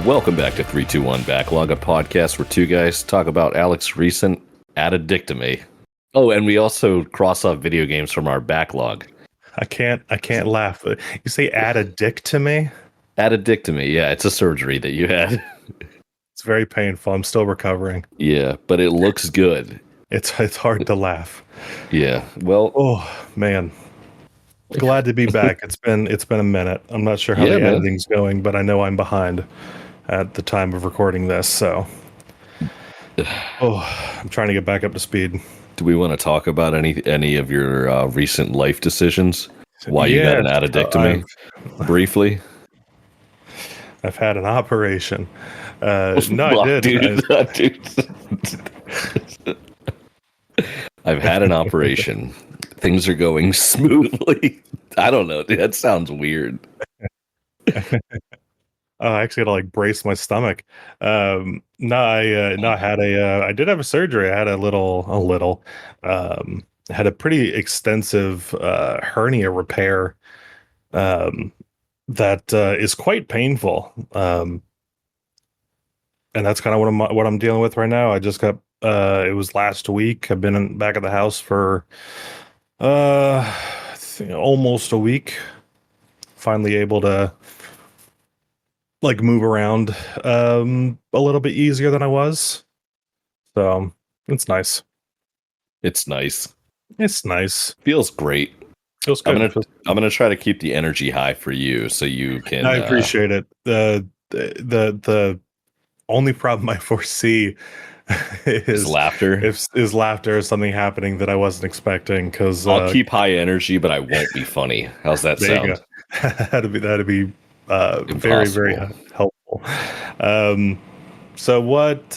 Welcome back to 321 Backlog, a podcast where two guys talk about Alec's recent addictomy. Oh, and we also cross off video games from our backlog. I can't laugh. You say add a dick to me? Addictomy, yeah, it's a surgery that you had. It's very painful. I'm still recovering. Yeah, but it looks good. It's hard to laugh. Yeah, well, oh man, glad to be back. It's been a minute. I'm not sure how the editing's going, but I know I'm behind at the time of recording this. So, I'm trying to get back up to speed. Do we want to talk about any of your recent life decisions? Why you got an addictomy? Briefly. I've had an operation. No, I did. Dude. I've had an operation. Things are going smoothly. I don't know. Dude, that sounds weird. I actually had to brace my stomach. I did have a surgery. I had had a pretty extensive hernia repair that is quite painful. And that's kind of what I'm dealing with right now. I just got it was last week. I've been back at the house for almost a week. Finally able to move around a little bit easier than I was. So it's nice. It's nice. Feels great. Feels good. I'm gonna try to keep the energy high for you so you can. I appreciate it. The only problem I foresee is laughter. Is laughter is something happening that I wasn't expecting. Because I'll keep high energy, but I won't be funny. How's that sound? That'd be very, very helpful. So what?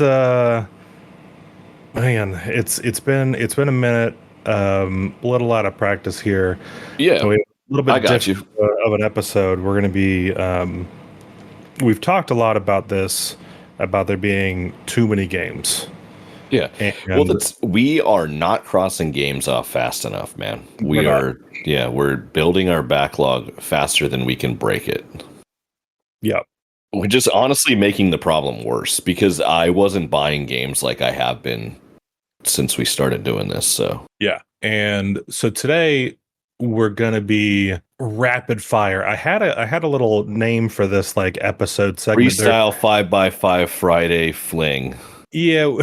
Man, it's been a minute. A little out of practice here. Yeah, so we have a little bit of an episode. We're going to be. We've talked a lot about this, about there being too many games. Yeah. We are not crossing games off fast enough, man. We're building our backlog faster than we can break it. Yeah. We're just honestly making the problem worse because I wasn't buying games like I have been since we started doing this. So yeah. And so today we're going to be rapid fire. I had a little name for this episode segment. Freestyle 5x5 Friday fling. Yeah.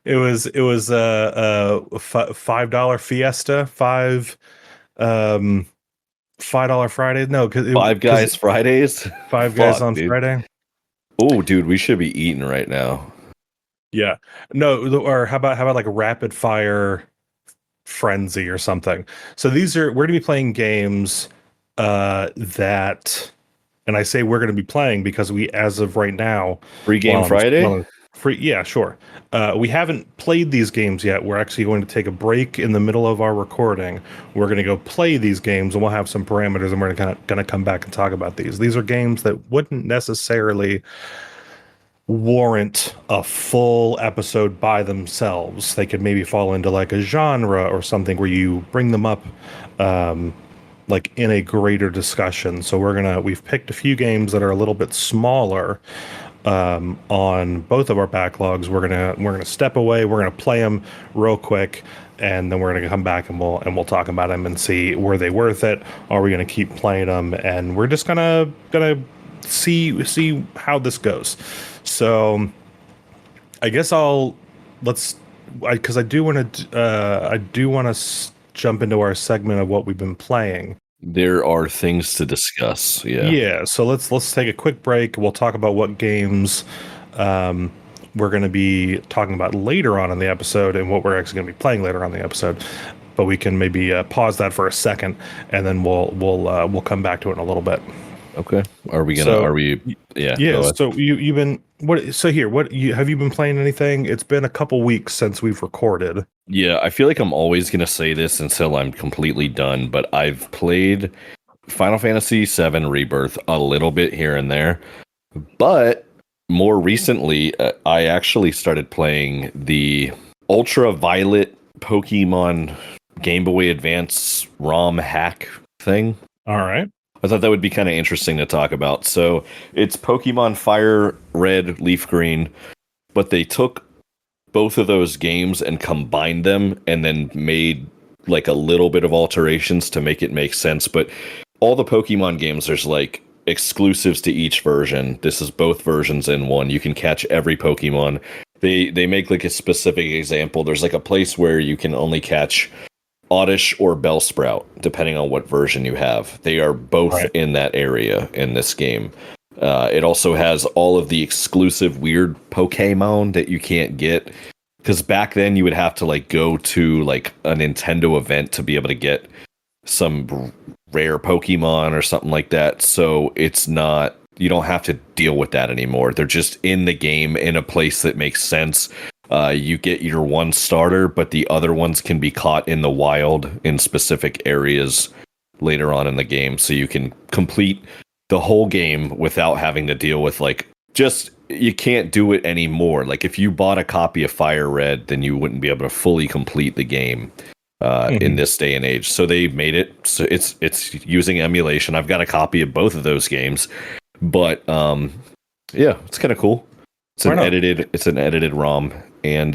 It was a $5 Fiesta, $5 Friday. No, because Five Guys Fridays. Five Guys on Friday. Oh, dude, we should be eating right now. Yeah. No, or how about a rapid fire frenzy or something. So we're going to be playing games that, and I say we're going to be playing because we, as of right now, Free Game Friday. Yeah, sure. We haven't played these games yet. We're actually going to take a break in the middle of our recording. We're going to go play these games, and we'll have some parameters, and we're going to come back and talk about these. These are games that wouldn't necessarily warrant a full episode by themselves. They could maybe fall into a genre or something where you bring them up in a greater discussion. So we've picked a few games that are a little bit smaller on both of our backlogs. We're gonna step away. We're gonna play them real quick, and then we're gonna come back and we'll talk about them and see, were they worth it? Are we gonna keep playing them? And we're just gonna see how this goes. So I guess because I do want to jump into our segment of what we've been playing. There are things to discuss. Yeah. So let's take a quick break. We'll talk about what games we're going to be talking about later on in the episode and what we're actually going to be playing later on in the episode. But we can maybe pause that for a second, and then we'll come back to it in a little bit. Okay. Are we gonna? Yeah. Yeah. So you've been have you been playing anything? It's been a couple weeks since we've recorded. Yeah, I feel like I'm always gonna say this until I'm completely done, but I've played Final Fantasy VII Rebirth a little bit here and there, but more recently, I actually started playing the Ultraviolet Pokemon Game Boy Advance ROM hack thing. All right. I thought that would be kind of interesting to talk about. So it's Pokemon Fire Red, Leaf Green, but they took both of those games and combined them and then made like a little bit of alterations to make it make sense. But all the Pokemon games, there's like exclusives to each version. This is both versions in one. You can catch every Pokemon. They make like a specific example. There's like a place where you can only catch Oddish or Bellsprout, depending on what version you have. They are both in that area in this game. It also has all of the exclusive weird Pokemon that you can't get. Because back then you would have to like go to like a Nintendo event to be able to get some rare Pokemon or something like that. So it's not, you don't have to deal with that anymore. They're just in the game in a place that makes sense. You get your one starter, but the other ones can be caught in the wild in specific areas later on in the game. So you can complete the whole game without having to deal with like, just, you can't do it anymore. Like if you bought a copy of Fire Red, then you wouldn't be able to fully complete the game in this day and age. So they made it so it's using emulation. I've got a copy of both of those games, but yeah, it's kind of cool. It's an edited ROM, and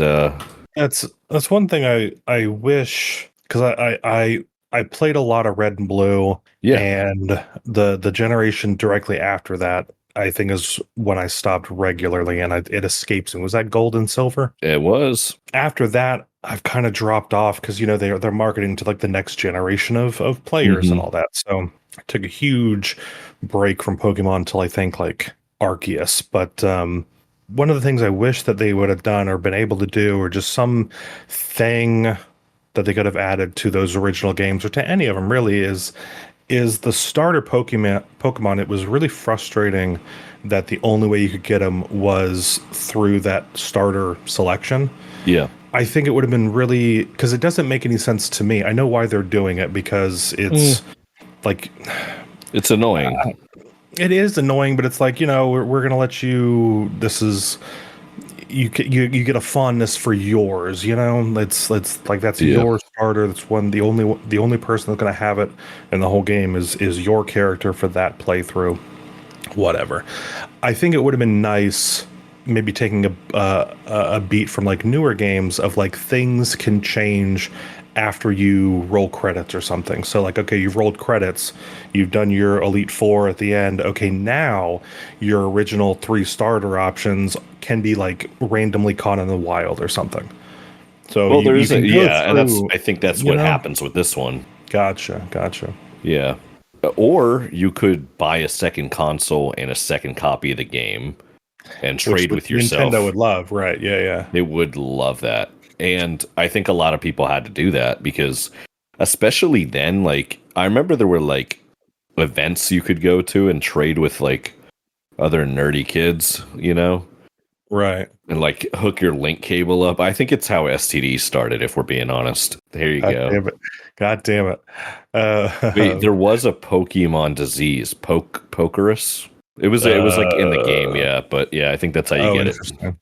that's one thing I wish, because I played a lot of Red and Blue, and the generation directly after that, I think, is when I stopped regularly, and it escapes me. Was that Gold and Silver? It was. After that, I've kind of dropped off because they're marketing to like the next generation of players and all that. So I took a huge break from Pokemon until I think like Arceus. But one of the things I wish that they would have done or been able to do, or just some thing that they could have added to those original games, or to any of them really, is the starter Pokemon. It was really frustrating that the only way you could get them was through that starter selection. Yeah. I think it would have been really, because it doesn't make any sense to me. I know why they're doing it, because it's like, it's annoying. It is annoying, but it's like, we're going to let you, this is, you get a fondness for yours, it's like, that's your starter. That's the only person that's going to have it in the whole game is your character for that playthrough, whatever. I think it would have been nice, maybe taking a beat from like newer games of like things can change after you roll credits or something. So like, okay, you've rolled credits, you've done your Elite Four at the end. Okay, now your original 3 starter options can be like randomly caught in the wild or something. So well, there is and I think that's what happens with this one. Gotcha. Yeah. Or you could buy a second console and a second copy of the game and trade with yourself. Nintendo would love, right? Yeah. They would love that. And I think a lot of people had to do that because, especially then, like, I remember there were like events you could go to and trade with like other nerdy kids, Right. And like hook your link cable up. I think it's how STD started, if we're being honest. There you go. God damn it. Wait, there was a Pokemon disease, Pokerus. It was like in the game, yeah. But yeah, I think that's how you get it.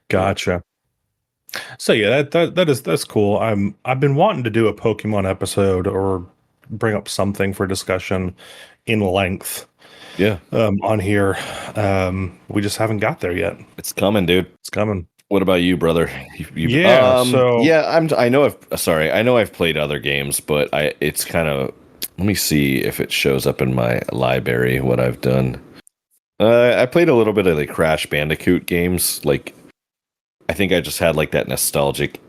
Gotcha. So yeah, that's cool. I've been wanting to do a Pokemon episode or bring up something for discussion in length. Yeah. On here. We just haven't got there yet. It's coming, dude. It's coming. What about you, brother? I know I've played other games, but it's kind of, let me see if it shows up in my library what I've done. I played a little bit of the Crash Bandicoot games. Like, I think I just had like that nostalgic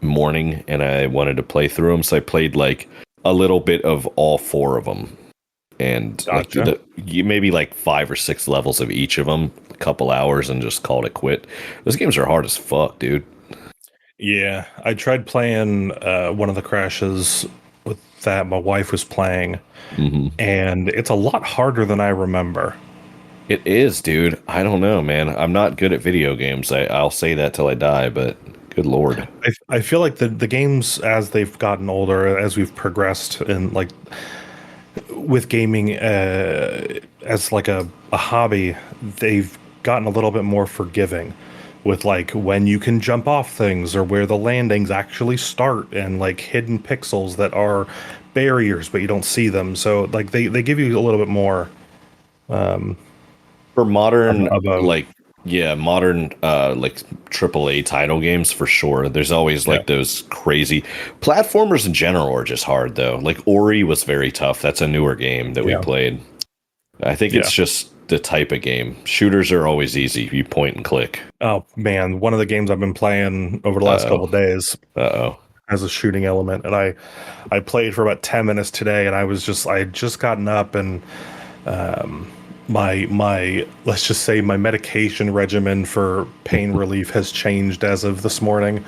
morning and I wanted to play through them. So I played like a little bit of all 4 of them. And gotcha. like maybe like 5 or 6 levels of each of them, a couple hours, and just called it quit. Those games are hard as fuck, dude. Yeah, I tried playing one of the Crashes with that my wife was playing, and it's a lot harder than I remember. It is, dude. I don't know, man. I'm not good at video games. I'll say that till I die, but good lord. I feel like the games, as they've gotten older, as we've progressed, and like with gaming as like a hobby, they've gotten a little bit more forgiving with like when you can jump off things or where the landings actually start and like hidden pixels that are barriers but you don't see them. So like they give you a little bit more For modern, of a like, yeah, modern, like AAA title games for sure. There's always yeah like those crazy platformers in general are just hard though. Like Ori was very tough. That's a newer game that we yeah played. I think yeah. it's just the type of game. Shooters are always easy. You point and click. Oh man, one of the games I've been playing over the Uh last couple oh. of days Uh oh. has a shooting element, and I played for about 10 minutes today, and I had just gotten up and my let's just say my medication regimen for pain relief has changed as of this morning.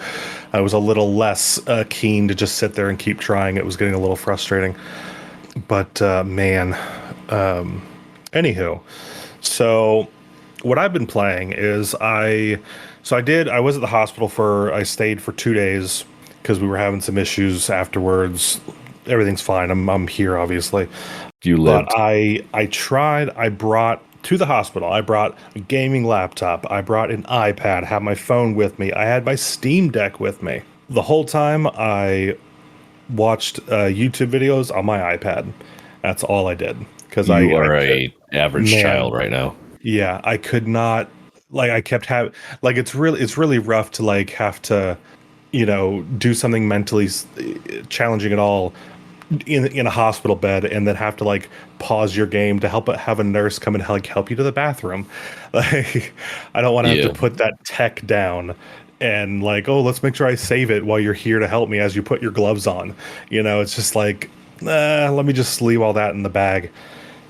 I was a little less keen to just sit there and keep trying. It was getting a little frustrating. But man, anywho, so what I've been playing is I was at the hospital I stayed for 2 days because we were having some issues afterwards. Everything's fine. I'm here obviously. You But lived. I brought to the hospital, I brought a gaming laptop, I brought an iPad, had my phone with me, I had my Steam Deck with me. The whole time I watched YouTube videos on my iPad. That's all I did. Because You I are could, a average man, child right now. yeah, I could not, like, I kept having, like, it's really rough to, like, have to, do something mentally challenging at all in a hospital bed and then have to like pause your game to have a nurse come and like help you to the bathroom. Like I don't want to have to Yeah. put that tech down and like, oh, let's make sure I save it while you're here to help me as you put your gloves on. It's just like, let me just leave all that in the bag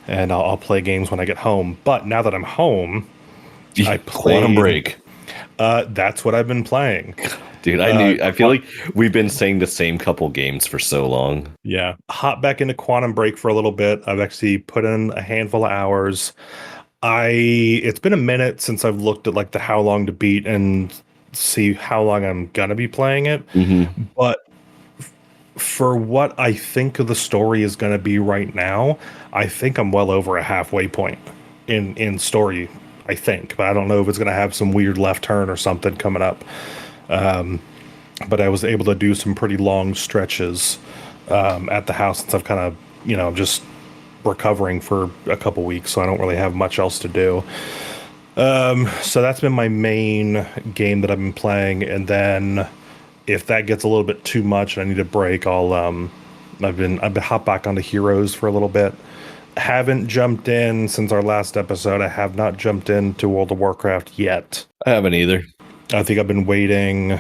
and I'll play games when I get home. But now that I'm home, I Quantum played. Break. That's what I've been playing. Dude, I feel like we've been saying the same couple games for so long. Yeah, hop back into Quantum Break for a little bit. I've actually put in a handful of hours. It's been a minute since I've looked at like the how long to beat and see how long I'm gonna be playing it. Hmm. But for what I think the story is gonna be right now, I think I'm well over a halfway point in story. I think, but I don't know if it's gonna have some weird left turn or something coming up. But I was able to do some pretty long stretches at the house since I've kind of, just recovering for a couple weeks, so I don't really have much else to do. So that's been my main game that I've been playing, and then if that gets a little bit too much and I need a break, I've been hop back onto Heroes for a little bit. Haven't jumped in since our last episode. I have not jumped into World of Warcraft yet. I haven't either. I think I've been waiting,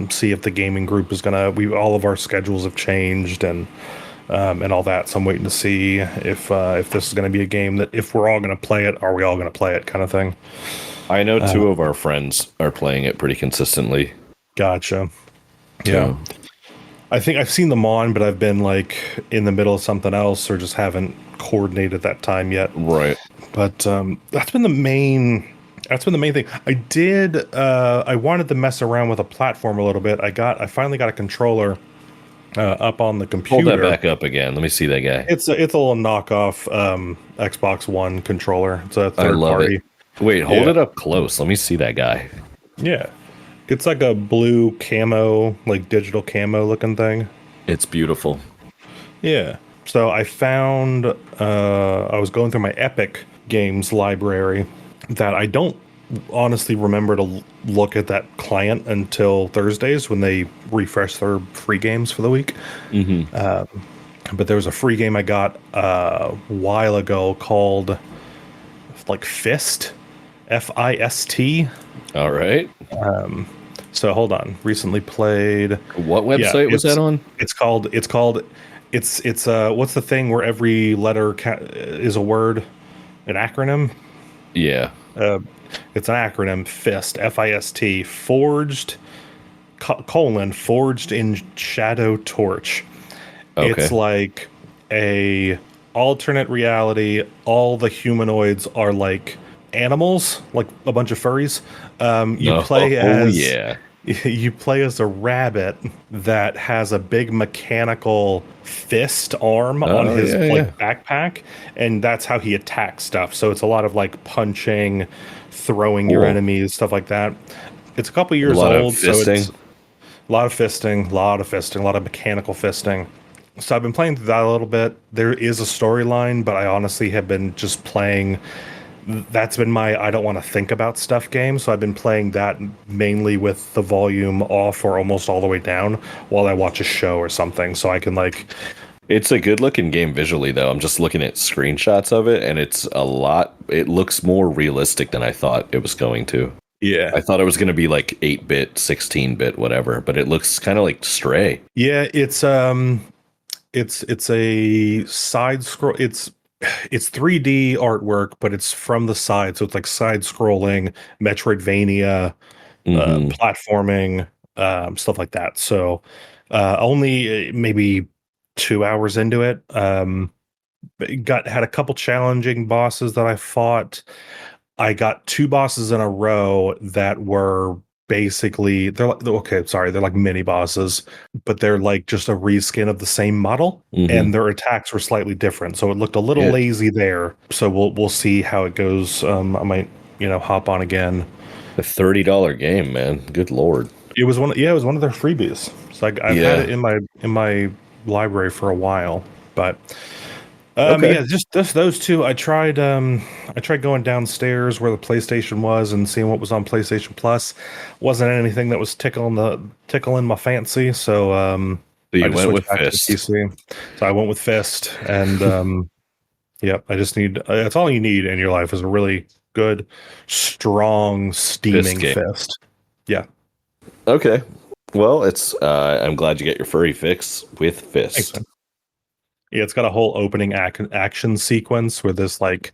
see if the gaming group is gonna. All of our schedules have changed and all that. So I'm waiting to see if this is gonna be a game that if we're all gonna play it, are we all gonna play it, kind of thing. I know two of our friends are playing it pretty consistently. Gotcha. Yeah, So, I think I've seen them on, but I've been like in the middle of something else or just haven't coordinated that time yet. right. But that's been the main. That's been the main thing. I did. I wanted to mess around with a platform a little bit. I finally got a controller up on the Hold computer. that back up again. Let me see that guy. It's a little knockoff Xbox One controller. It's a I third love party. it. Wait, hold Yeah, it up close. Let me see that guy. yeah. It's like a blue camo, like digital camo looking thing. It's beautiful. Yeah. So I found. I was going through my Epic Games library that I don't honestly remember to look at that client until Thursdays when they refresh their free games for the week. Hmm. But there was a free game I got a while ago called like Fist, Fist. All right. So hold on. Recently played. What Yeah, website was that on? it's what's the thing where every letter is a word, an acronym? Yeah. It's an acronym, FIST, Fist, forged, forged in Shadow Torch. Okay. It's like a alternate reality. All the humanoids are like animals, like a bunch of furries. You No. play Oh as yeah. You play as a rabbit that has a big mechanical fist arm on Oh his yeah, like yeah. backpack, and that's how he attacks stuff. So it's a lot of like punching, throwing your Cool. enemies, stuff like that. It's a couple A years lot of old, so it's fisting. a lot of fisting, a lot of fisting, a lot of mechanical fisting. So I've been playing through that a little bit. There is a storyline, but I honestly have been just playing. That's been my I don't want to think about stuff game. So I've been playing that mainly with the volume off or almost all the way down while I watch a show or something. So I can like, It's a good looking game visually, though. I'm just looking at screenshots of it, and it's a lot. It looks more realistic than I thought it was going to. yeah, I thought it was going to be like 8-bit, 16-bit, whatever, but it looks kind of like Stray. yeah. It's a side scroll. It's 3D artwork, but it's from the side, so it's like side scrolling, Metroidvania, Hmm. platforming, stuff like that. So only maybe 2 hours into it. Got had a couple challenging bosses that I fought. I got two bosses in a row that were basically they're like okay, sorry, they're like mini bosses, but they're like just a reskin of the same model, Hmm. and their attacks were slightly different. So it looked a little Yeah, lazy there. So we'll see how it goes. I might hop on again. a $30 game, man. Good lord. It was it was one of their freebies. So I've had it Yeah. in my library for a while, but Okay. yeah, just those two. I tried going downstairs where the PlayStation was and seeing what was on PlayStation Plus. Wasn't anything that was tickling my fancy, so So I you just went switched with back to the Fist. PC. So I went with Fist, and yep, I just need that's all you need in your life is a really good, strong, Fist steaming game. fist. Yeah, Okay. Well, it's I'm glad you get your furry fix with thanks, Fist. man. Yeah, it's got a whole opening action sequence where this like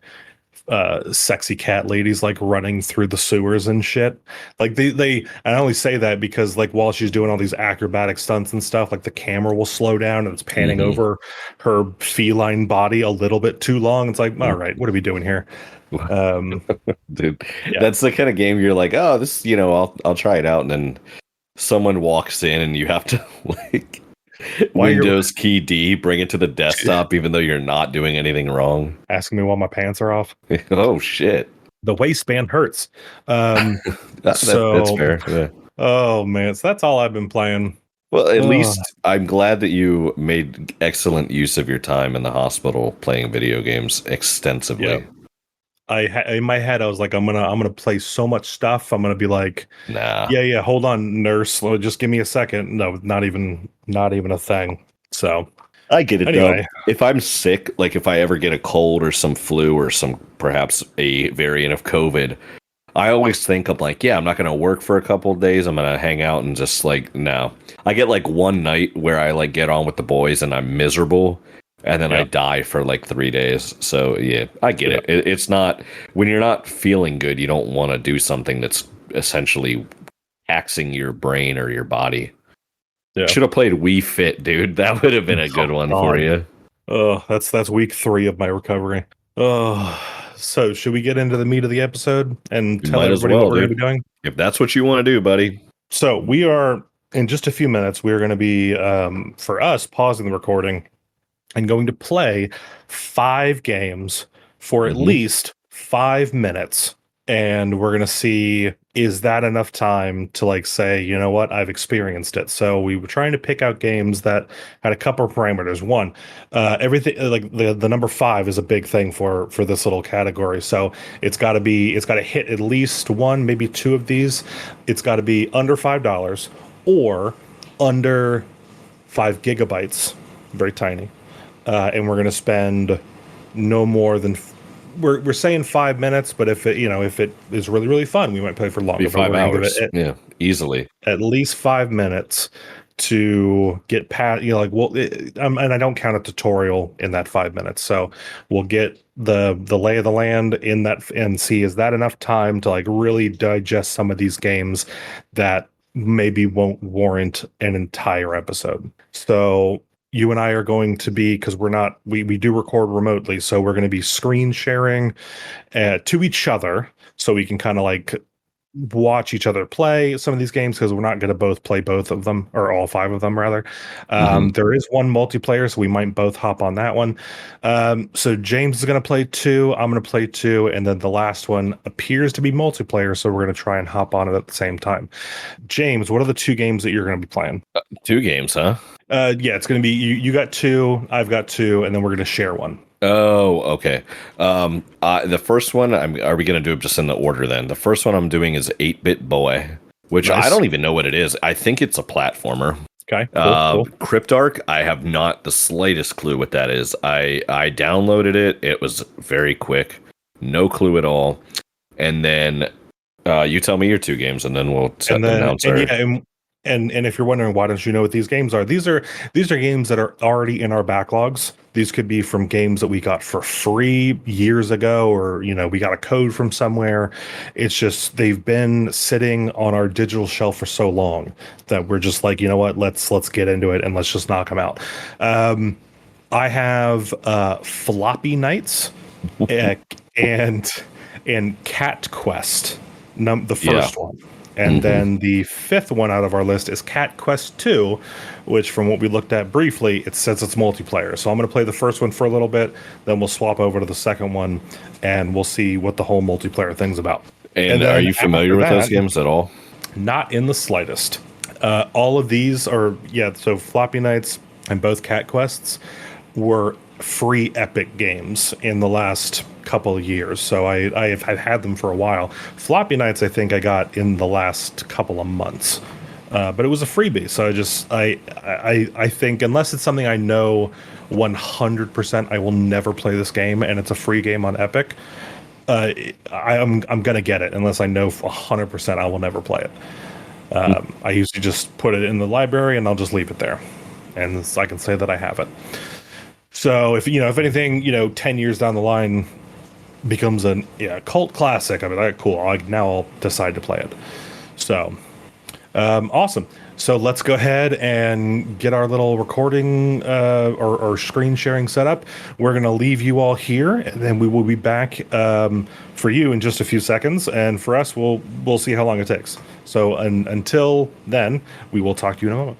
sexy cat ladies like running through the sewers and shit. Like they I only say that because like while she's doing all these acrobatic stunts and stuff, like the camera will slow down and it's panning Hmm. over her feline body a little bit too long. It's like, all right, what are we doing here? Um Dude, yeah. that's the kind of game you're like, oh, this, I'll try it out, and then someone walks in and you have to like Why you're Windows key D, bring it to the desktop, even though you're not doing anything wrong. asking me while my pants are off? Oh shit. The waistband hurts. Um That's so fair. Yeah. oh man, so that's all I've been playing. Well, at Ugh. least I'm glad that you made excellent use of your time in the hospital playing video games Yeah. extensively. In my head I was like I'm gonna play so much stuff. I'm gonna be like, Nah, yeah, hold on, nurse. Just give me a second. No, not even a thing. So I get it though. anyway, If I'm sick, like if I ever get a cold or some flu or some perhaps a variant of COVID, I always think I'm like, yeah, I'm not going to work for a couple of days. I'm going to hang out and just like, no. I get like one night where I like get on with the boys and I'm miserable and then I yeah, die for like 3 days. So yeah, I get yeah, It's not when you're not feeling good, you don't want to do something that's essentially taxing your brain or your body. yeah. Should have played Wii Fit, dude. That would have been a good Oh one for God. you. Oh, that's week 3 of my recovery. Oh, so should we get into the meat of the episode and You tell might as everybody what well, we're going to dude. be doing? If that's what you want to do, buddy. So we are in just a few minutes. We are going to be for us pausing the recording and going to play 5 games for at Hmm. least 5 minutes. And we're going to see, is that enough time to like say, you know what, I've experienced it. So we were trying to pick out games that had a couple of parameters. One, everything like the number 5 is a big thing for this little category. So it's got to hit at least one, maybe two of these. It's got to be under $5 or under 5 gigabytes, very tiny, and we're going to spend no more than we're saying 5 minutes, but if it is really really fun, we might play for Be longer. But we're five going to give hours. it Yeah, easily. at least 5 minutes to get past. Like and I don't count a tutorial in that 5 minutes, so we'll get the lay of the land in that and see is that enough time to like really digest some of these games that maybe won't warrant an entire episode. So you and I are going to be because we do record remotely, so we're going to be screen sharing to each other so we can kind of like watch each other play some of these games because we're not going to both play both of them, or all five of them rather. Hmm. There is one multiplayer, so we might both hop on that one. So James is going to play two, I'm going to play two, and then the last one appears to be multiplayer, so we're going to try and hop on it at the same time. James, what are the two games that you're going to be playing? Two games, huh? Yeah, it's going to be you got two, I've got two, and then we're going to share one. Oh, okay. The first one, are we going to do it just in the order then? The first one I'm doing is 8-Bit Boy, which I Nice. don't even know what it is. I think it's a platformer. Okay, cool. Cryptark, I have not the slightest clue what that is. I downloaded it. It was very quick. No clue at all. And then you tell me your two games, and then we'll announce our... And if you're wondering why don't you know what these games are, these are games that are already in our backlogs. These could be from games that we got for free years ago, or we got a code from somewhere. It's just they've been sitting on our digital shelf for so long that we're just like, you know what, let's get into it and let's just knock them out. I have Floppy Knights and Cat Quest, the first one. And then the fifth one out of our list is Cat Quest 2, which from what we looked at briefly, it says it's multiplayer. So I'm going to play the first one for a little bit, then we'll swap over to the second one, and we'll see what the whole multiplayer thing's about. And are you familiar with those games at all? Not in the slightest. All of these are, so Floppy Knights and both Cat Quests were free Epic games in the last couple of years, so I've had them for a while. Floppy Knights I think I got in the last couple of months, but it was a freebie, so I think unless it's something I know 100% I will never play this game and it's a free game on Epic, I'm gonna get it unless I know 100% I will never play it. I usually just put it in the library and I'll just leave it there, and I can say that I have it. So if anything, 10 years down the line becomes a cult classic, I mean, cool. Now I'll decide to play it. So awesome. So let's go ahead and get our little recording or screen sharing set up. We're going to leave you all here, and then we will be back for you in just a few seconds. And for us, we'll see how long it takes. So until then, we will talk to you in a moment.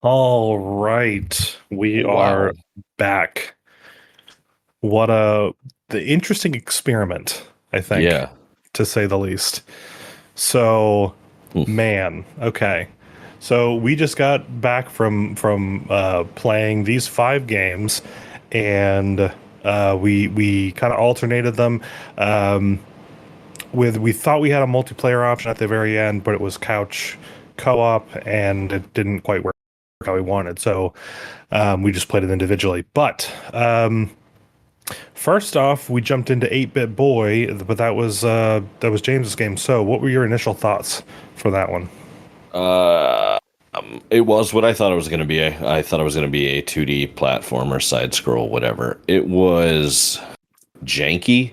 All right, we are back. What the interesting experiment, I think. Yeah. To say the least. So, man, okay. So we just got back from playing these 5 games, and we kind of alternated them. We thought we had a multiplayer option at the very end, but it was couch co-op, and it didn't quite work how we wanted. So we just played it individually. But first off, we jumped into 8-Bit Boy, but that was James's game. So what were your initial thoughts for that one? It was what I thought it was going to be. I thought it was going to be a 2D platformer, side scroll, whatever. It was janky.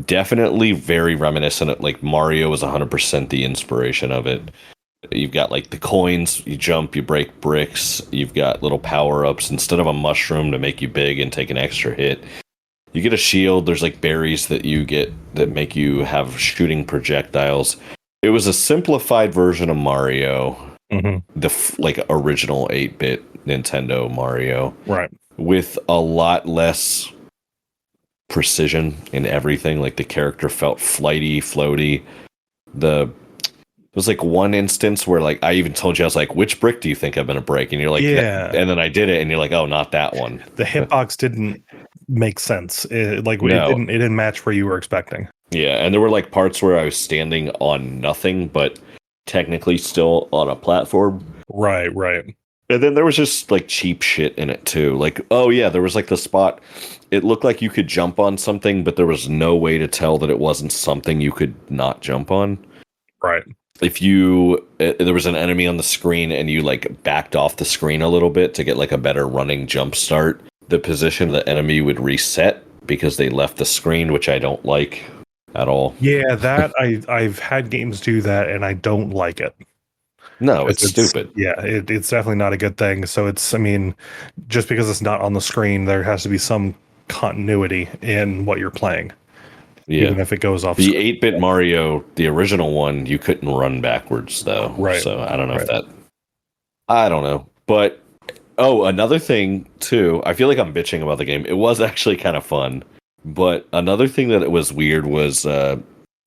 Definitely very reminiscent of, like, Mario was 100% the inspiration of it. You've got like the coins, you jump, you break bricks, you've got little power-ups. Instead of a mushroom to make you big and take an extra hit, you get a shield. There's like berries that you get that make you have shooting projectiles. It was a simplified version of Mario, the like original 8-bit Nintendo Mario, right? With a lot less precision in everything. Like the character felt flighty, floaty. It was like one instance where like I even told you, I was like, which brick do you think I'm gonna break? And you're like, yeah. And then I did it, and you're like, oh, not that one. The hitbox didn't make sense. It didn't match where you were expecting. Yeah, and there were like parts where I was standing on nothing, but technically still on a platform. Right. And then there was just like cheap shit in it too. Like, oh yeah, there was like the spot. It looked like you could jump on something, but there was no way to tell that it wasn't something you could not jump on. Right. If there was an enemy on the screen and you like backed off the screen a little bit to get like a better running jump start, the position of the enemy would reset because they left the screen, which I don't like at all. Yeah, that I've had games do that, and I don't like it. No, it's stupid. Yeah, it's definitely not a good thing. So just because it's not on the screen, there has to be some continuity in what you're playing. Yeah. even if it goes off The screen. 8-bit Mario, the original one, you couldn't run backwards though. Right. So I don't know if Right. that. I don't know. But oh, another thing too. I feel like I'm bitching about the game. It was actually kind of fun. But another thing that it was weird was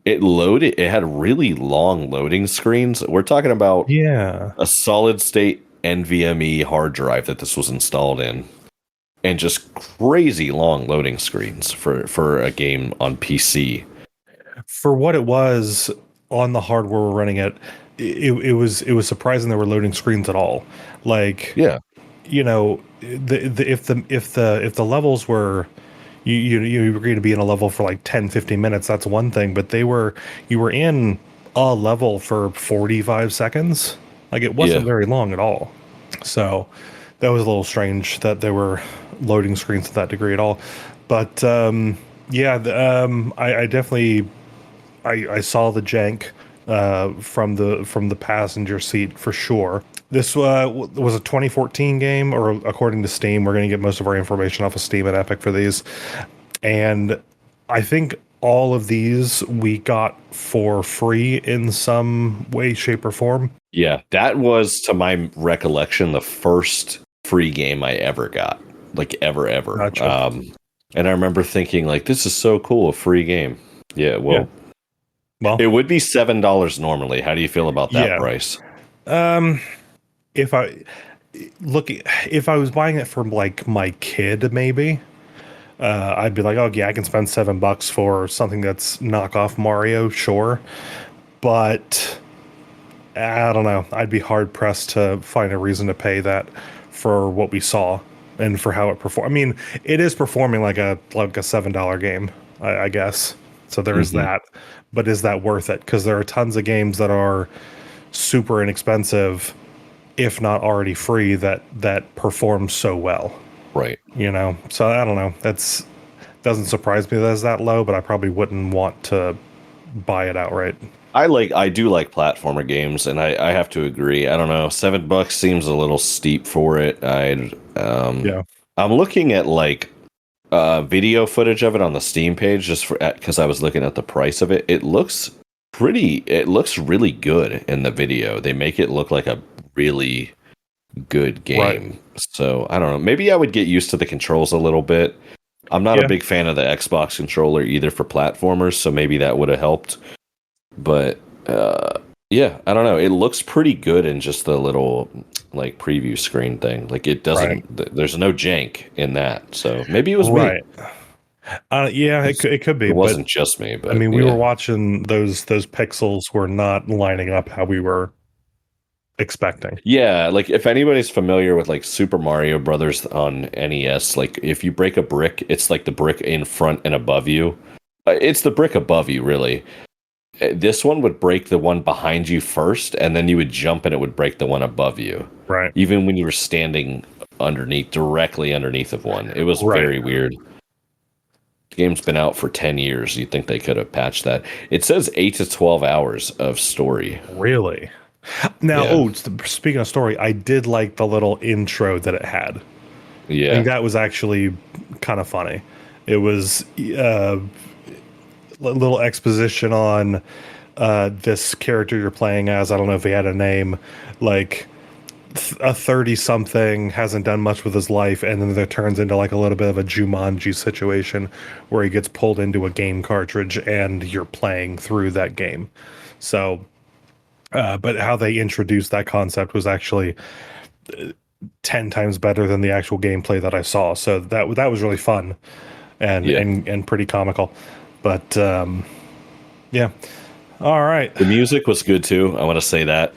it loaded. It had really long loading screens. We're talking about Yeah. a solid state NVMe hard drive that this was installed in, and just crazy long loading screens for a game on PC. For what it was on the hardware we're running it was surprising there were loading screens at all. Like, Yeah, you know, if the levels were you were going to be in a level for like 10-15 minutes, that's one thing, but you were in a level for 45 seconds. Like, it wasn't yeah. very long at all. So that was a little strange that there were loading screens to that degree at all. But yeah, I definitely I saw the jank from the passenger seat for sure. This was a 2014 game, or according to Steam, we're going to get most of our information off of Steam and Epic for these. And I think all of these we got for free in some way, shape, or form. Yeah, that was, to my recollection, the first free game I ever got, like ever. Gotcha. And I remember thinking, like, this is so cool, a free game. Yeah, Yeah. well, Well, it would be $7 normally. How do you feel about that yeah. price? Um, if I if I was buying it for like my kid, maybe I'd be like, oh yeah, I can spend $7 for something that's knockoff Mario, sure. But I don't know. I'd be hard pressed to find a reason to pay that for what we saw and for how it performed. I mean, it is performing like a $7 game, I guess. So there is Hmm. that. But is that worth it? Because there are tons of games that are super inexpensive, if not already free, that perform so well. Right. You know. So I don't know. That's doesn't surprise me that it's that low, but I probably wouldn't want to buy it outright. I do like platformer games, and I have to agree. I don't know, $7 seems a little steep for it. Yeah. I'm looking at like video footage of it on the Steam page just for because I was looking at the price of it. It looks pretty. It looks really good in the video. They make it look like a really good Right. game. So I don't know. Maybe I would get used to the controls a little bit. I'm not a Yeah. big fan of the Xbox controller either for platformers, so maybe that would have helped. But yeah, I don't know. It looks pretty good in just the little like preview screen thing. Like it Right. doesn't. There's no jank in that. So maybe it was me. Right. Yeah, it could be, It but wasn't just me. I But mean, we were yeah, watching those pixels were not lining up how we were expecting. yeah. Like if anybody's familiar with like Super Mario Brothers on NES, like if you break a brick, it's like the brick in front and above you. It's the brick above you, really. This one would break the one behind you first, and then you would jump and it would break the one above you. Right. Even when you were standing directly underneath of one. It was Right. very weird. The game's been out for 10 years. You'd think they could have patched that. It says 8 to 12 hours of story. Really? Now, Yeah. speaking of story, I did like the little intro that it had. I think Yeah. that was actually kind of funny. It was little exposition on this character you're playing as. I don't know if he had a name, like a 30 something hasn't done much with his life, and then it turns into like a little bit of a Jumanji situation where he gets pulled into a game cartridge and you're playing through that game. So but how they introduced that concept was actually 10 times better than the actual gameplay that I saw. So that was really fun and Yeah. and pretty comical. But yeah. All right. The music was good too. I want to say that.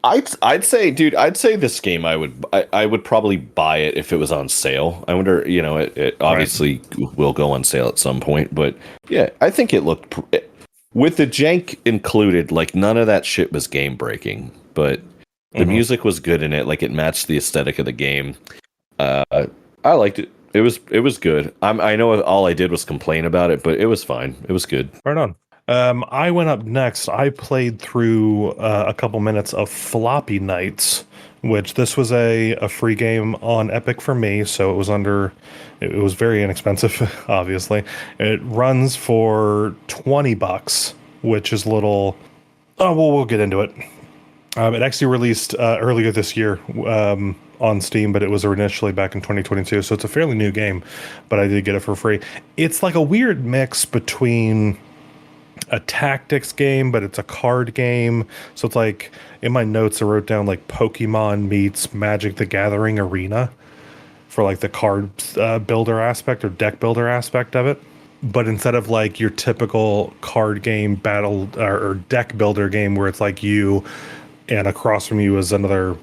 I'd say, dude, I'd say this game I would probably buy it if it was on sale. I wonder, it obviously will go on sale at some point, but yeah, I think it looked with the jank included, like none of that shit was game breaking, but the music was good in it, like it matched the aesthetic of the game. I liked it. It was good. I know all I did was complain about it, but it was fine. It was good. Right on. I went up next. I played through a couple minutes of Floppy Knights, which this was a free game on Epic for me, so it was very inexpensive, obviously. It runs for $20, which is a little. Oh, well, we'll get into it. It actually released earlier this year on Steam, but it was initially back in 2022, so it's a fairly new game, but I did get it for free. It's like a weird mix between a tactics game, but it's a card game. So it's like, in my notes, I wrote down like Pokemon meets Magic the Gathering Arena for like the card builder aspect or deck builder aspect of it. But instead of like your typical card game battle or deck builder game where it's like you and across from you is another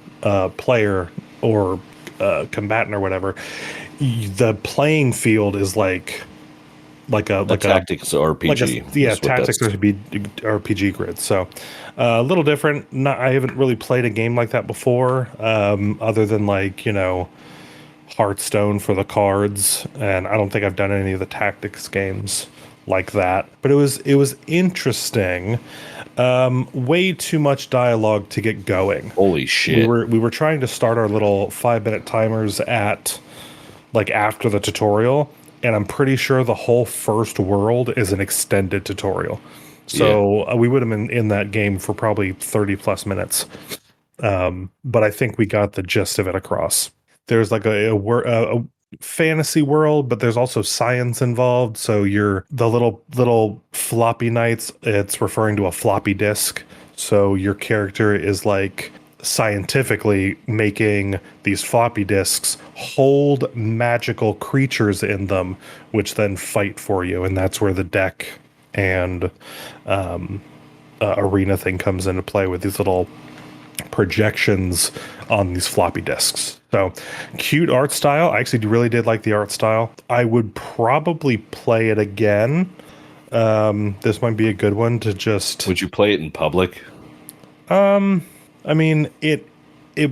player or combatant or whatever, the playing field is like a tactics RPG. Tactics RPG grid. So a little different. I haven't really played a game like that before, other than like, Hearthstone for the cards, and I don't think I've done any of the tactics games like that. But it was interesting. Way too much dialogue to get going. Holy shit! We were trying to start our little 5-minute timers at like after the tutorial, and I'm pretty sure the whole first world is an extended tutorial. So we would have been in that game for probably 30 plus minutes. But I think we got the gist of it across. There's like a fantasy world, but there's also science involved. So you're the little Floppy Knights. It's referring to a floppy disk. So your character is like scientifically making these floppy disks hold magical creatures in them, which then fight for you. And that's where the deck and arena thing comes into play with these little projections on these floppy disks. So cute art style. I actually really did like the art style. I would probably play it again. This might be a good one to just... Would you play it in public? I mean, it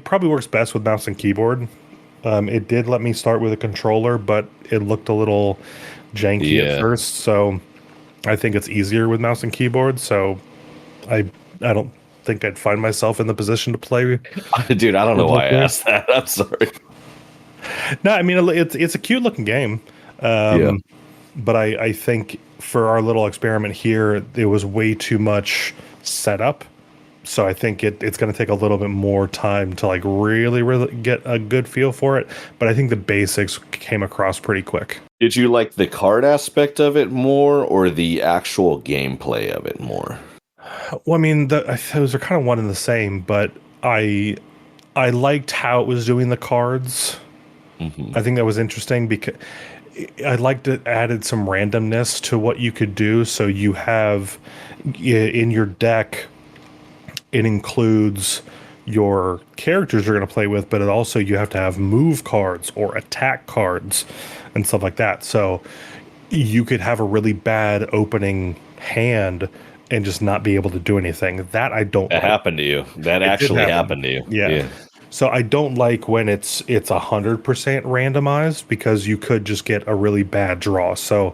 probably works best with mouse and keyboard. It did let me start with a controller, but it looked a little janky at first. So I think it's easier with mouse and keyboard. So I don't think I'd find myself in the position to play. Dude, I don't know why I asked that. I'm sorry. No, I mean, it's a cute looking game. But I think for our little experiment here, it was way too much setup. So I think it's going to take a little bit more time to like really get a good feel for it. But I think the basics came across pretty quick. Did you like the card aspect of it more or the actual gameplay of it more? Well, I mean, those are kind of one and the same, but I liked how it was doing the cards. Mm-hmm. I think that was interesting because I liked it added some randomness to what you could do. So you have in your deck, it includes your characters you're going to play with, but it also you have to have move cards or attack cards and stuff like that. So you could have a really bad opening hand and just not be able to do anything. That I don't like. Happened to you. That actually happened to you. Yeah. So I don't like when it's 100% randomized because you could just get a really bad draw. So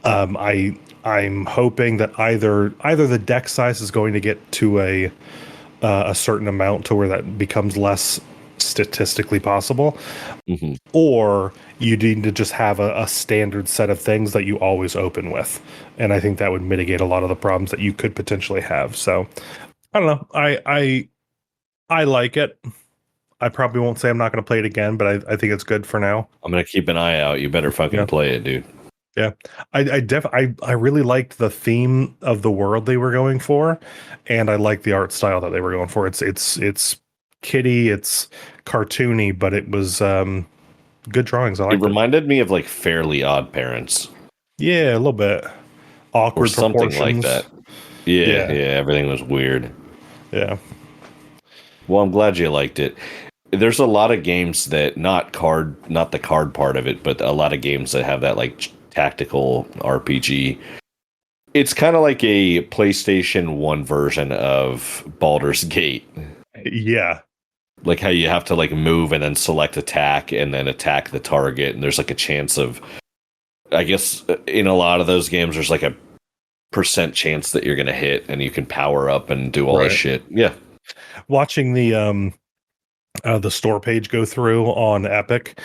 I'm hoping that either the deck size is going to get to a certain amount to where that becomes less statistically possible, mm-hmm. or you need to just have a standard set of things that you always open with. And I think that would mitigate a lot of the problems that you could potentially have. So I don't know. I like it. I probably won't say I'm not going to play it again, but I think it's good for now. I'm going to keep an eye out. You better fucking play it, dude. Yeah, I really liked the theme of the world they were going for, and I liked the art style that they were going for. It's kiddie, it's cartoony, but it was good drawings. I liked it. Reminded me of like Fairly Odd Parents. Yeah, a little bit awkward, or something like that. Yeah, everything was weird. Yeah. Well, I'm glad you liked it. There's a lot of games that not the card part of it, but a lot of games that have that like tactical RPG. It's kind of like a PlayStation 1 version of Baldur's Gate. Yeah. Like how you have to like move and then select attack and then attack the target. And there's like a chance of, I guess in a lot of those games, there's like a % chance that you're going to hit and you can power up and do all this shit. Yeah. Watching the the store page go through on Epic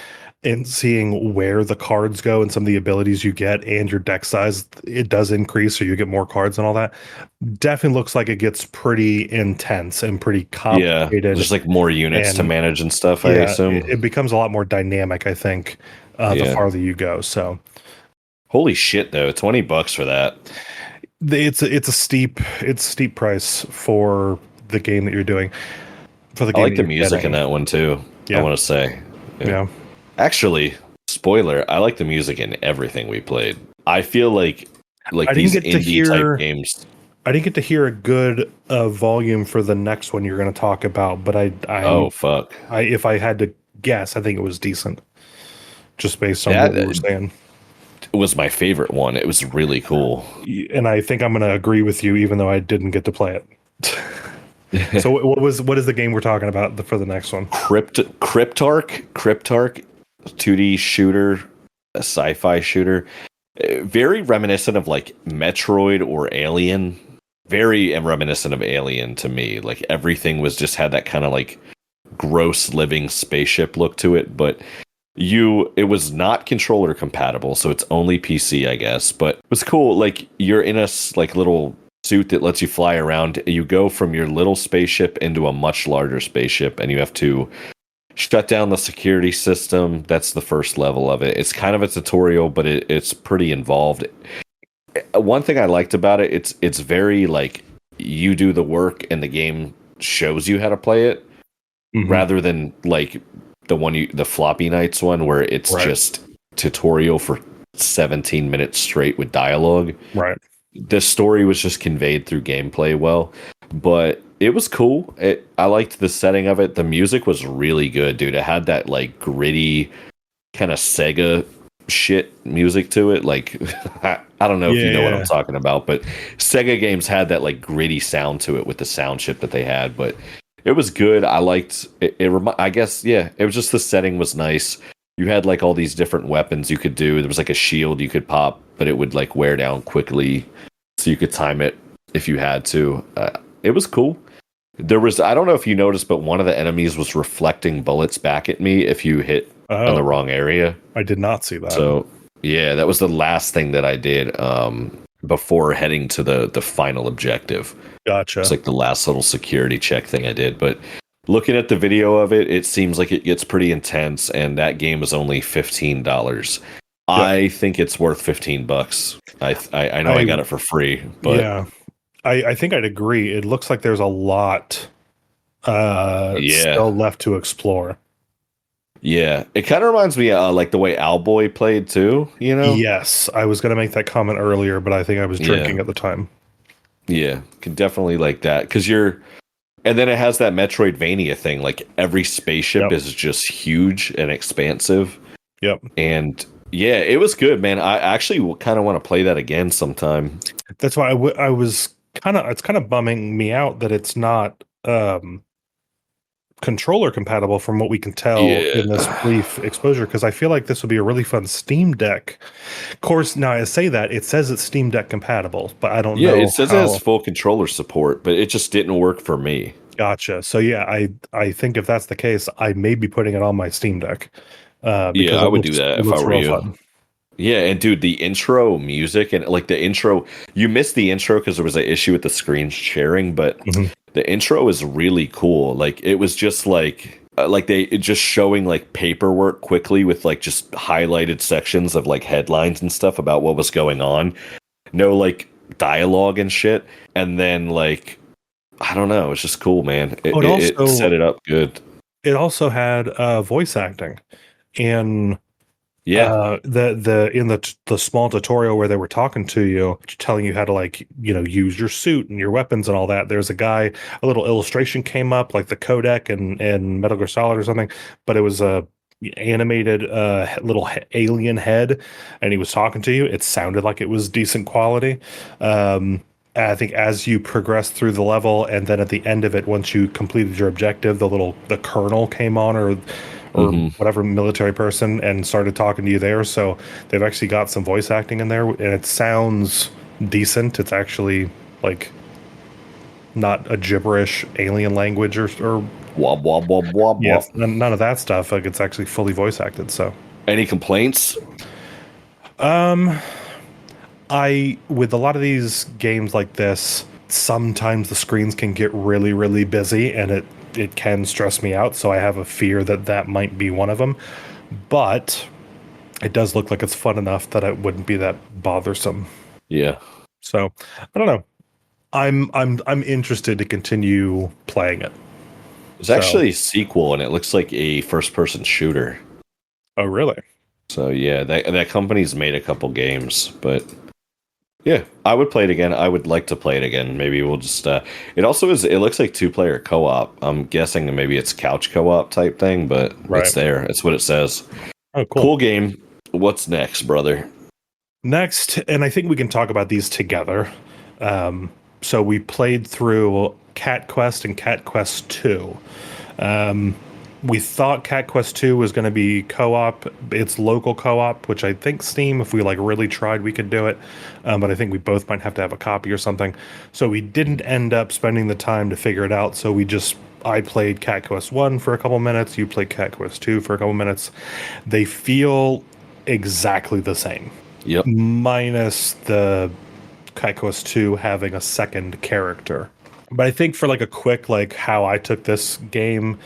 and seeing where the cards go and some of the abilities you get and your deck size, it does increase, so you get more cards and all that. Definitely looks like it gets pretty intense and pretty Yeah, complicated. there's like more units to And manage and stuff, I yeah, assume. it becomes a lot more dynamic, I think, the Yeah. farther you go. So Holy shit, though, $20 for that. it's a steep price for the game that you're doing, for the I game like that the you're music in getting. that one too. I Yeah, want to say. Yeah. yeah. Actually, spoiler, I like the music in everything we played. I feel like I didn't these get to indie type hear. games. I didn't get to hear a good volume for the next one you're going to talk about, but Oh fuck. if I had to guess, I think it was decent, just based on what That we were saying. was my favorite one. It was really cool. And I think I'm going to agree with you, even though I didn't get to play it. So what is the game we're talking about for the next one? Cryptark, 2D shooter, a sci-fi shooter. Very reminiscent of like Metroid or Alien. Very reminiscent of Alien to me. Like everything was just had that kind of like gross living spaceship look to it, but it was not controller compatible, so it's only PC, I guess. But it was cool. Like you're in a like little suit that lets you fly around. You go from your little spaceship into a much larger spaceship, and you have to shut down the security system. That's the first level of it. It's kind of a tutorial, but it's pretty involved. One thing I liked about it, it's very like you do the work and the game shows you how to play it, rather than like the Floppy Knights one where it's Right. just tutorial for 17 minutes straight with dialogue. Right. The story was just conveyed through gameplay well, but it was cool. I liked the setting of it. The music was really good, dude. It had that like gritty kind of Sega shit music to it. Like I don't know if you know what I'm talking about, but Sega games had that like gritty sound to it with the sound chip that they had, but it was good. I liked it. I guess, yeah, it was just the setting was nice. You had like all these different weapons you could do. There was like a shield you could pop, but it would like wear down quickly, so you could time it if you had to. It was cool. There was, I don't know if you noticed, but one of the enemies was reflecting bullets back at me if you hit on the wrong area. I did not see that. So yeah, that was the last thing that I did before heading to the final objective. Gotcha. It's like the last little security check thing I did. But looking at the video of it, it seems like it gets pretty intense, and that game is only $15. I think it's worth $15. I know I got it for free, but yeah, I think I'd agree. It looks like there's a lot still left to explore. Yeah, it kind of reminds me like the way Owlboy played too, you know? Yes, I was going to make that comment earlier, but I think I was drinking at the time. Yeah, can definitely like that because and then it has that Metroidvania thing. Like every spaceship is just huge and expansive. Yep. And yeah, it was good, man. I actually kind of want to play that again sometime. That's why I was it's kind of bumming me out that it's not controller compatible from what we can tell in this brief exposure, because I feel like this would be a really fun Steam Deck. Of course, now I say that it says it's Steam Deck compatible, but I don't know. Yeah, it says it has full controller support, but it just didn't work for me. Gotcha. So yeah, I think if that's the case, I may be putting it on my Steam Deck. Yeah, I would do that if I were you. Fun. Yeah, and dude, the intro music and like the intro, you missed the intro because there was an issue with the screen sharing, but the intro is really cool. Like it was just like they just showing like paperwork quickly with like just highlighted sections of like headlines and stuff about what was going on. No like dialogue and shit. And then like, I don't know, it's just cool, man. It set it up good. It also had voice acting. And the small tutorial where they were talking to you, telling you how to like, use your suit and your weapons and all that, there's a little illustration came up like the codec and Metal Gear Solid or something, but it was a animated little alien head, and he was talking to you. It sounded like it was decent quality. I think as you progress through the level, and then at the end of it, once you completed your objective, the colonel came on, or whatever military person, and started talking to you there. So they've actually got some voice acting in there, and it sounds decent. It's actually like not a gibberish alien language or Wob wob wob wob wob. Yes, none of that stuff. Like it's actually fully voice acted. So, Any complaints? um, I with a lot of these games like this, sometimes the screens can get really, really busy, and it can stress me out. So I have a fear that that might be one of them. But it does look like it's fun enough that it wouldn't be that bothersome. Yeah. So I don't know. I'm interested to continue playing it. It's So, actually a sequel, and it looks like a first-person shooter. oh really? So yeah, that company's made a couple games, but yeah, I would play it again. I would like to play it again. Maybe we'll just. It also is. It looks like 2-player co-op. I'm guessing that maybe it's couch co-op type thing, but it's Right. there. It's what it says. Oh, cool. Cool game. What's next, brother? Next, and I think we can talk about these together. So we played through Cat Quest and Cat Quest 2. We thought Cat Quest 2 was going to be co-op. It's local co-op, which I think Steam, if we like really tried, we could do it. But I think we both might have to have a copy or something. So we didn't end up spending the time to figure it out. So I played Cat Quest 1 for a couple minutes. You played Cat Quest 2 for a couple minutes. They feel exactly the same. Yep. Minus the Cat Quest 2 having a second character. But I think for like a quick, like how I took this game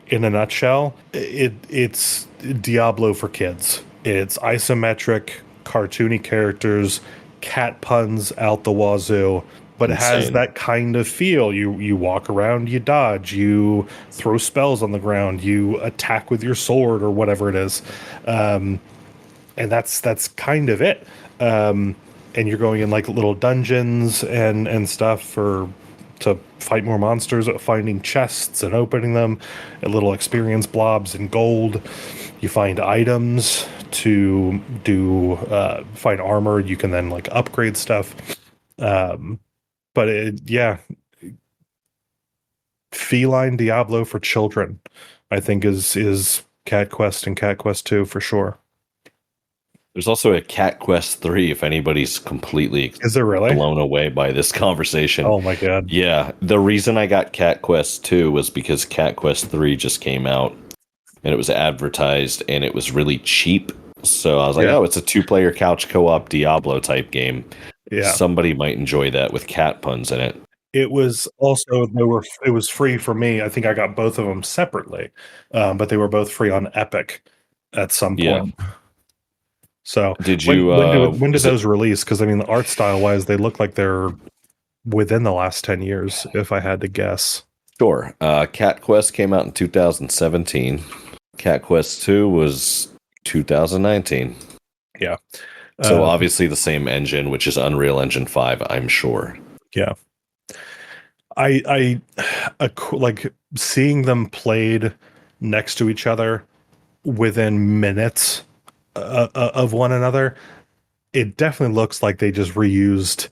in a nutshell, it's Diablo for kids. It's isometric, cartoony characters, cat puns out the wazoo, but it has Insane. that kind of feel. You walk around, you dodge, you throw spells on the ground, you attack with your sword or whatever it is, and that's kind of it. And you're going in like little dungeons and stuff to fight more monsters, finding chests and opening them, and little experience blobs and gold. You find items to find armor. You can then like upgrade stuff. But yeah, feline Diablo for children, I think is Cat Quest and Cat Quest 2 for sure. There's also a Cat Quest 3 if anybody's completely Is there really? blown away by this conversation. Oh my god. Yeah, the reason I got Cat Quest 2 was because Cat Quest 3 just came out and it was advertised and it was really cheap. So I was like, Yeah. oh, it's a 2-player couch co-op Diablo type game. Yeah. Somebody might enjoy that with cat puns in it. It was also it was free for me. I think I got both of them separately, but they were both free on Epic at some Yeah. point. So Did you when did those release? Because I mean, the art style wise, they look like they're within the last 10 years, if I had to guess. Sure. Cat Quest came out in 2017. Cat Quest 2 was 2019. Yeah. So obviously the same engine, which is Unreal Engine 5, I'm sure. Yeah. Like seeing them played next to each other within minutes of one another. It definitely looks like they just reused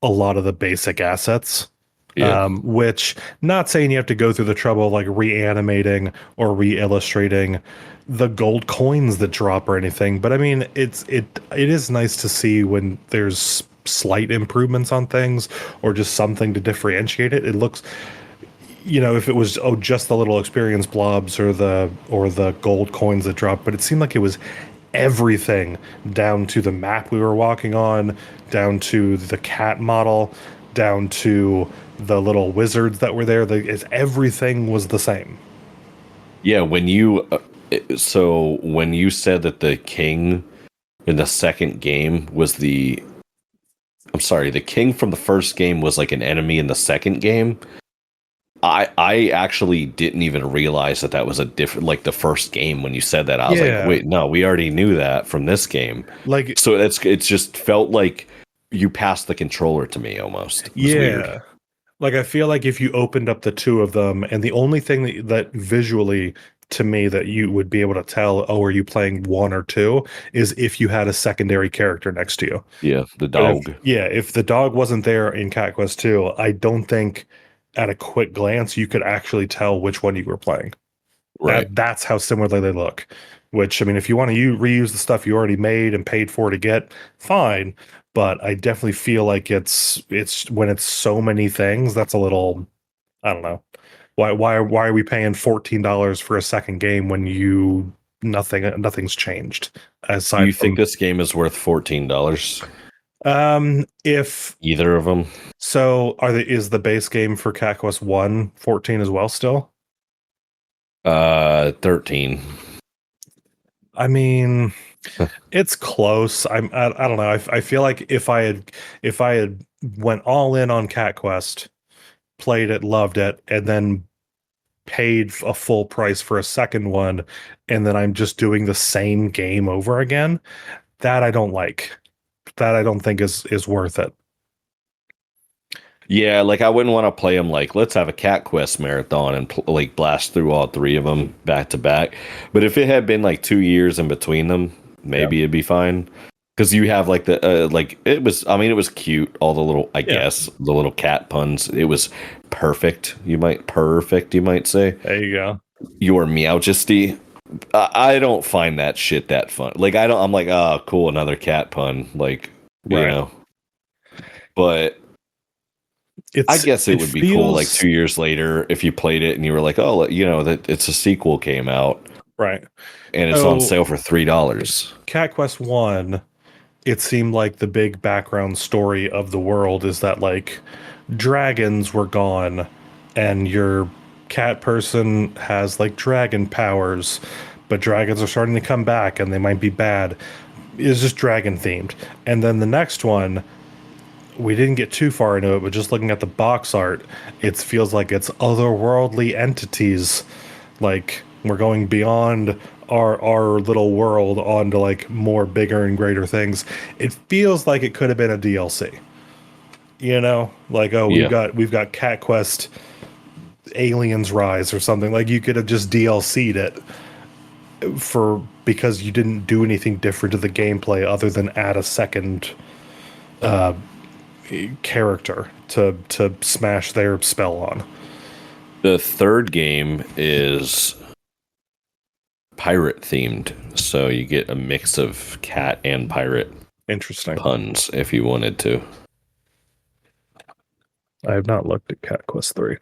a lot of the basic assets. Yeah. Which, not saying you have to go through the trouble of like reanimating or re-illustrating the gold coins that drop or anything, but I mean it is nice to see when there's slight improvements on things or just something to differentiate it. It looks, if it was just the little experience blobs or the gold coins that drop, but it seemed like it was everything, down to the map we were walking on, down to the cat model, down to the little wizards that were there. Everything was the same. Yeah, when you said that the king in the second game was the king from the first game was like an enemy in the second game. I actually didn't even realize that was a different, like the first game. When you said that, I was like, wait, no, we already knew that from this game. Like, so it's just felt like you passed the controller to me almost. It was weird. Like I feel like if you opened up the two of them, and the only thing that visually to me that you would be able to tell, oh, are you playing one or two, is if you had a secondary character next to you. Yeah, the dog. If the dog wasn't there in Cat Quest 2, I don't think at a quick glance you could actually tell which one you were playing. Right. That's how similar they look. Which, I mean, if you want to reuse the stuff you already made and paid for to get, fine. But I definitely feel like it's when it's so many things, that's a little, I don't know. Why are we paying $14 for a second game when nothing's changed Do aside you think from this game is worth $14? if Either of them? so is the base game for Cat Quest 1 14 as well still? 13. I mean, it's close. I don't know. I feel like if I had went all in on Cat Quest, played it, loved it, and then paid a full price for a second one, and then I'm just doing the same game over again, that I don't like. That I don't think is worth it. Yeah, like I wouldn't want to play them like let's have a Cat Quest marathon and like blast through all three of them back to back. But if it had been like 2 years in between them, maybe it'd be fine. Because you have like the like it was. I mean, it was cute. All the little, I guess, the little cat puns. It was perfect. You might say. There you go. Your Meowjesty. I don't find that shit that fun. Like I don't. I'm like, oh, cool, another cat pun. Like you know. But I guess it would be cool like 2 years later if you played it and you were like, oh, you know, that it's a sequel came out. Right. And it's on sale for $3. Cat Quest 1, it seemed like the big background story of the world is that like dragons were gone and your cat person has like dragon powers, but dragons are starting to come back and they might be bad. It's just dragon themed. And then the next one, we didn't get too far into it, but just looking at the box art, it feels like it's otherworldly entities. Like we're going beyond our little world onto like more bigger and greater things. It feels like it could have been a DLC. You know, like we've got Cat Quest Aliens Rise or something. Like you could have just DLC'd it because you didn't do anything different to the gameplay other than add a second character to smash their spell on. The third game is pirate themed, so you get a mix of cat and pirate. Interesting puns if you wanted to. I have not looked at Cat Quest 3.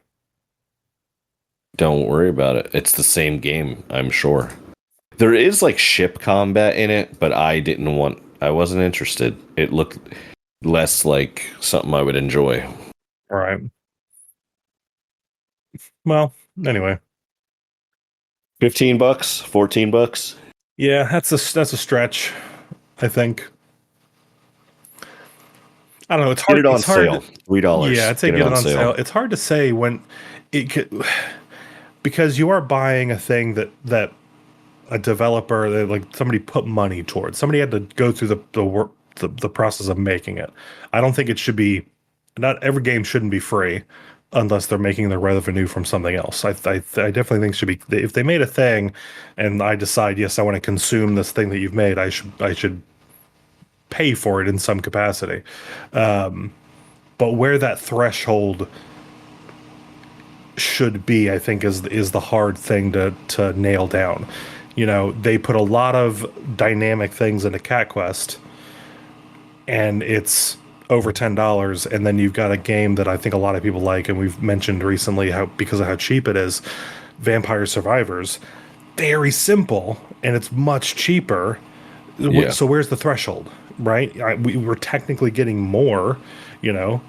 Don't worry about it. It's the same game, I'm sure. There is like ship combat in it, but I wasn't interested. It looked less like something I would enjoy. All right. Well, anyway. $15, $14. Yeah, that's a stretch, I think. I don't know. It's hard. Get it on sale. $3. Yeah, I'd say get it on sale. It's hard to say when it could, because you are buying a thing that a developer, like somebody put money towards. Somebody had to go through the work, the process of making it. I don't think it should be. Not every game shouldn't be free, unless they're making their revenue from something else. I definitely think it should be. If they made a thing, and I decide yes, I want to consume this thing that you've made, I should pay for it in some capacity. But where that threshold should be, I think, is the hard thing to nail down. You know, they put a lot of dynamic things into Cat Quest, and it's over $10, and then you've got a game that I think a lot of people like, and we've mentioned recently because of how cheap it is, Vampire Survivors. Very simple, and it's much cheaper. Yeah. So where's the threshold, right? We're technically getting more, you know,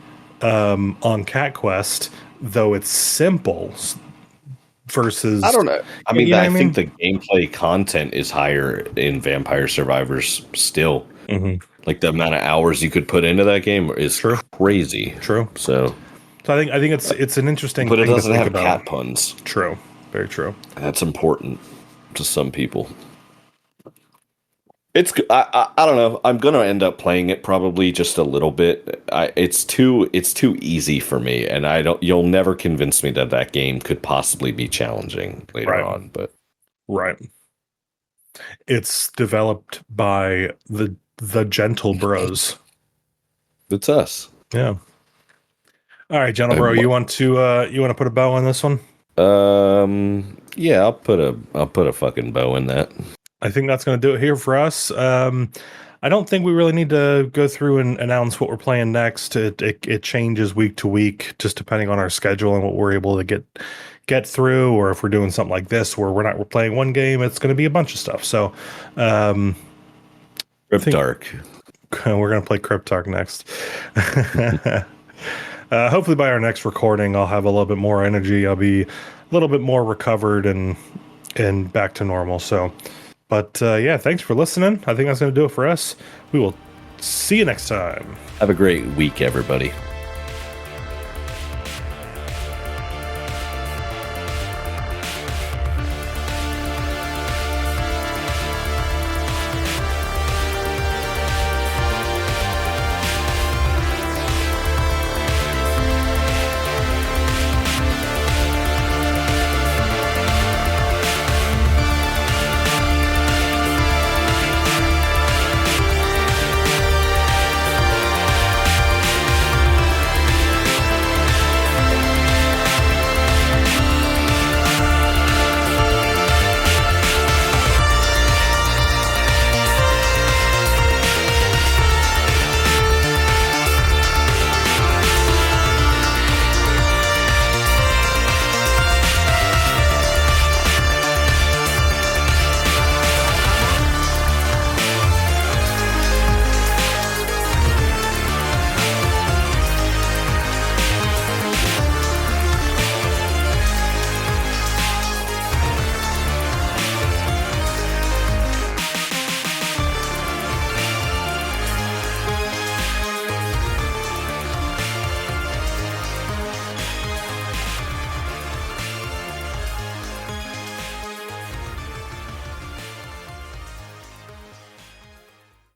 on Cat Quest, though it's simple versus... I don't know. I mean, I think the gameplay content is higher in Vampire Survivors still. Mm-hmm. Like the amount of hours you could put into that game is crazy. True. So I think it's an interesting. But it thing doesn't to have think about. cat puns. True. Very true. That's important to some people. It's I don't know. I'm gonna end up playing it probably just a little bit. It's too easy for me, and you'll never convince me that game could possibly be challenging later on. But it's developed by the Gentle Bros. It's us. Yeah. All right, Gentle Bro, you want to put a bow on this one? Yeah, I'll put a fucking bow in that. I think that's going to do it here for us. I don't think we really need to go through and announce what we're playing next. It changes week to week, just depending on our schedule and what we're able to get through, or if we're doing something like this where we're playing one game, it's going to be a bunch of stuff. So, Cryptark. we're going to play Cryptark next. Hopefully by our next recording, I'll have a little bit more energy. I'll be a little bit more recovered and back to normal. So, but yeah, thanks for listening. I think that's going to do it for us. We will see you next time. Have a great week, everybody.